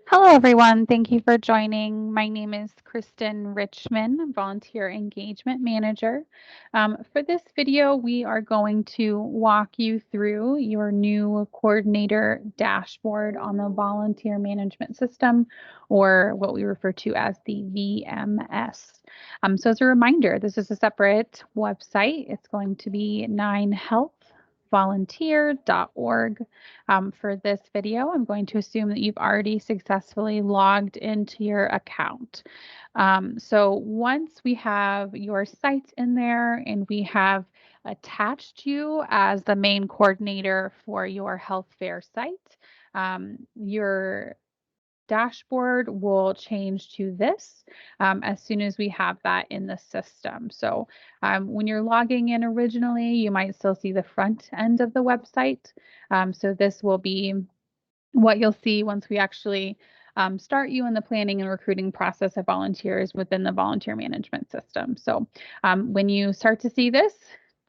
Hello, everyone. Thank you for joining. My name is Kristen Richmond, Volunteer Engagement Manager. For this video, we are going to walk you through your new coordinator dashboard on the Volunteer Management System, or what we refer to as the VMS. So as a reminder, this is a separate website. It's going to be 9healthvolunteer.org. For this video, I'm going to assume that you've already successfully logged into your account. So once we have your site in there and we have attached you as the main coordinator for your health fair site, your dashboard will change to this as soon as we have that in the system. So when you're logging in originally, you might still see the front end of the website. So this will be what you'll see once we actually start you in the planning and recruiting process of volunteers within the volunteer management system. So when you start to see this,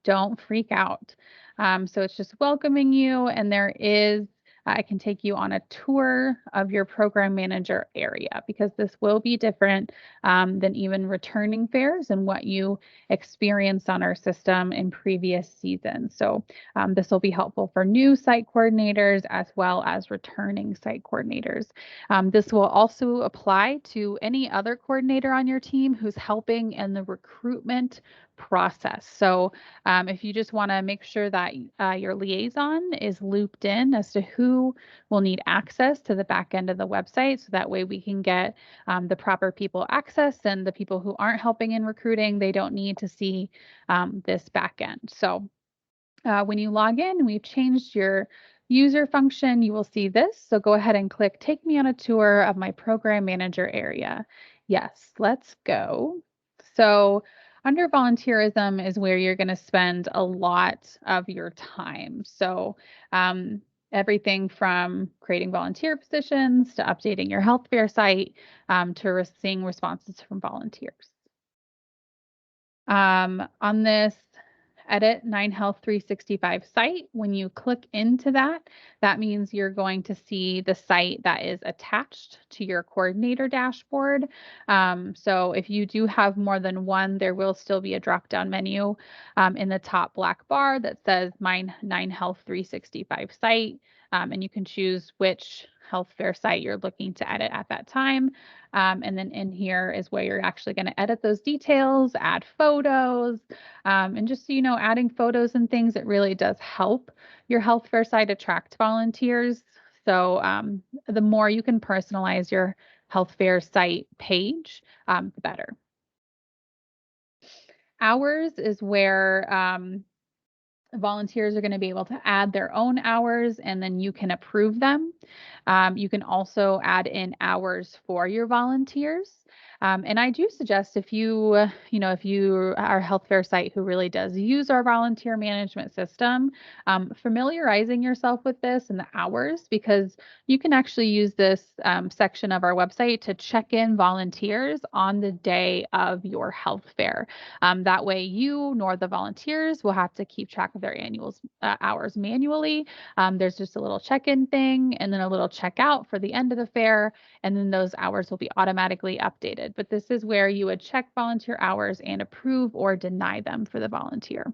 don't freak out. So it's just welcoming you, and there is I can take you on a tour of your program manager area, because this will be different than even returning fairs and what you experienced on our system in previous seasons. So this will be helpful for new site coordinators as well as returning site coordinators. This will also apply to any other coordinator on your team who's helping in the recruitment process. So if you just want to make sure that your liaison is looped in as to who will need access to the back end of the website, so that way we can get the proper people access, and the people who aren't helping in recruiting, they don't need to see this back end. So when you log in, we've changed your user function. You will see this. So go ahead and click Take Me on a Tour of my Program Manager area. Yes, let's go. So under volunteerism is where you're going to spend a lot of your time. So everything from creating volunteer positions to updating your health fair site to seeing responses from volunteers. On this Edit 9Health 365 site, when you click into that, that means you're going to see the site that is attached to your coordinator dashboard. So if you do have more than one, there will still be a drop-down menu in the top black bar that says My 9Health 365 site, and you can choose which health fair site you're looking to edit at that time. And then in here is where you're actually going to edit those details, add photos, and just so you know, adding photos and things, it really does help your health fair site attract volunteers. So the more you can personalize your health fair site page, the better. Hours is where volunteers are going to be able to add their own hours, and then you can approve them. You can also add in hours for your volunteers. And I do suggest, if if you are a health fair site who really does use our volunteer management system, familiarizing yourself with this and the hours, because you can actually use this section of our website to check in volunteers on the day of your health fair. That way you nor the volunteers will have to keep track of their annual hours manually. There's just a little check-in thing and then a little check-out for the end of the fair, and then those hours will be automatically updated. But this is where you would check volunteer hours and approve or deny them for the volunteer.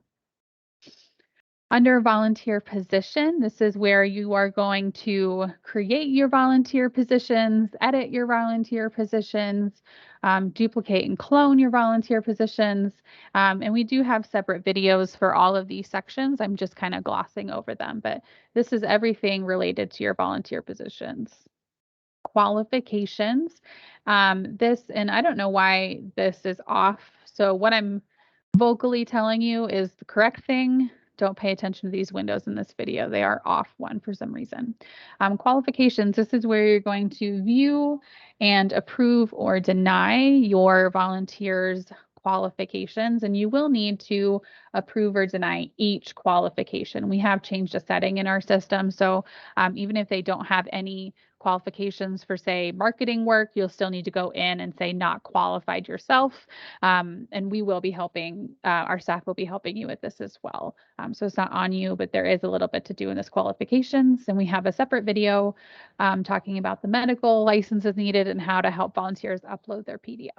Under volunteer position, this is where you are going to create your volunteer positions, edit your volunteer positions, duplicate and clone your volunteer positions. And we do have separate videos for all of these sections. I'm just kind of glossing over them, but this is everything related to your volunteer positions. Qualifications. And I don't know why this is off. So what I'm vocally telling you is the correct thing. Don't pay attention to these windows in this video. They are off one for some reason. Qualifications, this is where you're going to view and approve or deny your volunteers' qualifications, and you will need to approve or deny each qualification. We have changed a setting in our system, so even if they don't have any qualifications for, say, marketing work, you'll still need to go in and say not qualified yourself. And we will be helping, our staff will be helping you with this as well. So it's not on you, but there is a little bit to do in this qualifications. And we have a separate video talking about the medical licenses needed and how to help volunteers upload their PDF.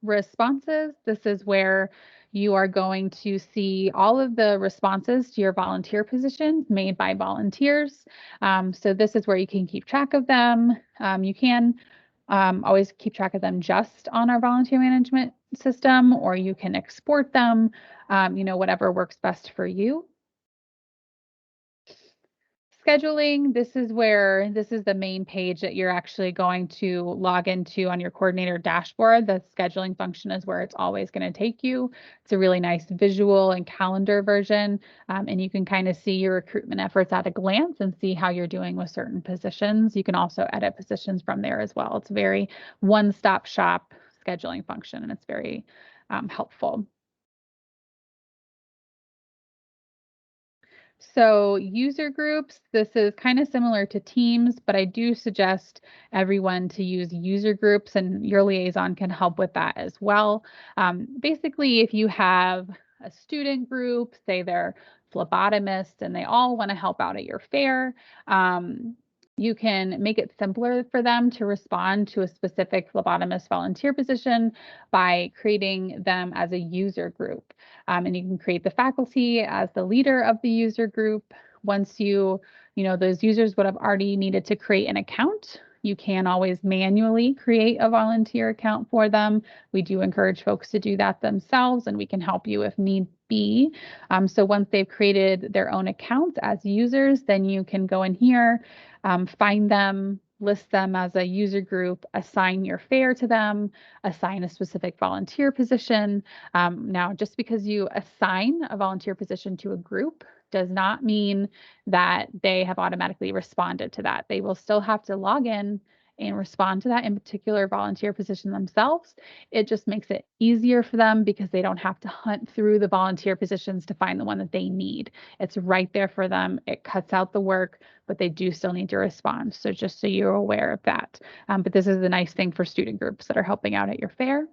Responses, this is where you are going to see all of the responses to your volunteer positions made by volunteers. So this is where you can keep track of them. You can always keep track of them just on our volunteer management system, or you can export them, whatever works best for you. Scheduling, this is the main page that you're actually going to log into on your coordinator dashboard. The scheduling function is where it's always going to take you. It's a really nice visual and calendar version, and you can kind of see your recruitment efforts at a glance and see how you're doing with certain positions. You can also edit positions from there as well. It's a very one-stop shop scheduling function, and it's very helpful. So user groups, this is kind of similar to Teams, but I do suggest everyone to use user groups, and your liaison can help with that as well. Basically, if you have a student group, say they're phlebotomists and they all want to help out at your fair, you can make it simpler for them to respond to a specific phlebotomist volunteer position by creating them as a user group. And you can create the faculty as the leader of the user group. Once those users would have already needed to create an account, you can always manually create a volunteer account for them. We do encourage folks to do that themselves, and we can help you if need be. So once they've created their own account as users, then you can go in here, find them, list them as a user group, assign your fare to them, assign a specific volunteer position. Now, just because you assign a volunteer position to a group does not mean that they have automatically responded to that. They will still have to log in and respond to that in particular volunteer position themselves. It just makes it easier for them because they don't have to hunt through the volunteer positions to find the one that they need. It's right there for them. It cuts out the work, but they do still need to respond. So just so you're aware of that. But this is a nice thing for student groups that are helping out at your fair.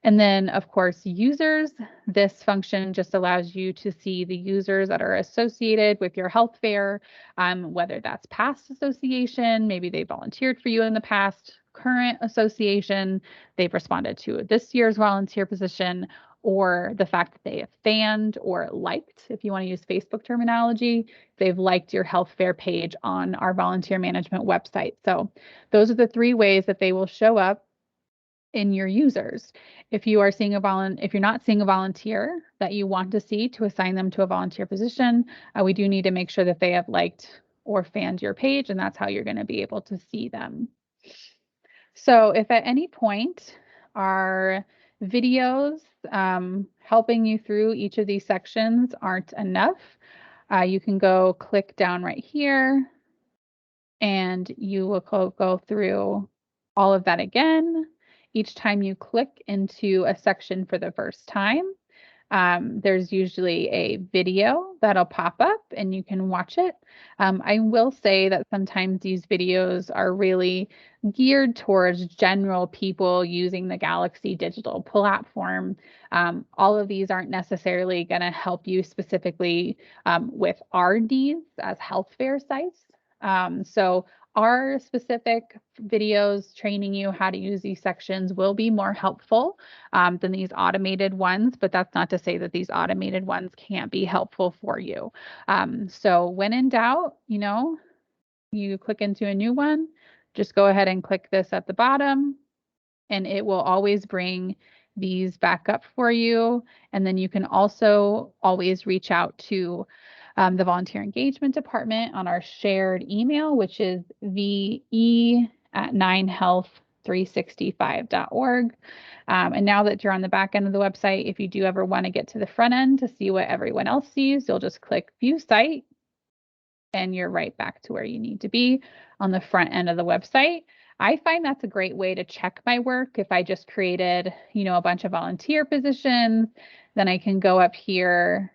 And then, of course, users. This function just allows you to see the users that are associated with your health fair, whether that's past association, maybe they volunteered for you in the past, current association, they've responded to this year's volunteer position, or the fact that they have fanned or liked, if you want to use Facebook terminology, they've liked your health fair page on our volunteer management website. So those are the three ways that they will show up in your users. If you are seeing if you're not seeing a volunteer that you want to see to assign them to a volunteer position, we do need to make sure that they have liked or fanned your page, and that's how you're going to be able to see them. So if at any point our videos helping you through each of these sections aren't enough, you can go click down right here and you will go through all of that again. Each time you click into a section for the first time, there's usually a video that'll pop up and you can watch it. I will say that sometimes these videos are really geared towards general people using the Galaxy digital platform. All of these aren't necessarily going to help you specifically with our needs as health fair sites. So our specific videos training you how to use these sections will be more helpful than these automated ones, but that's not to say that these automated ones can't be helpful for you. So when in doubt, you click into a new one, just go ahead and click this at the bottom, and it will always bring these back up for you. And then you can also always reach out to the volunteer engagement department on our shared email, which is ve@9health365.org. And now that you're on the back end of the website, if you do ever want to get to the front end to see what everyone else sees, you'll just click View Site, and you're right back to where you need to be on the front end of the website. I find that's a great way to check my work. If I just created, a bunch of volunteer positions, then I can go up here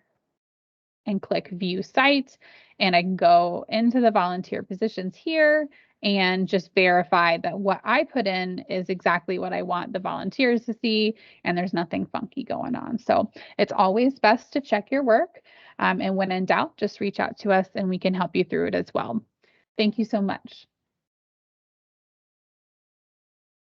and click View Site, and I can go into the volunteer positions here and just verify that what I put in is exactly what I want the volunteers to see, and there's nothing funky going on. So it's always best to check your work, and when in doubt, just reach out to us and we can help you through it as well. Thank you so much.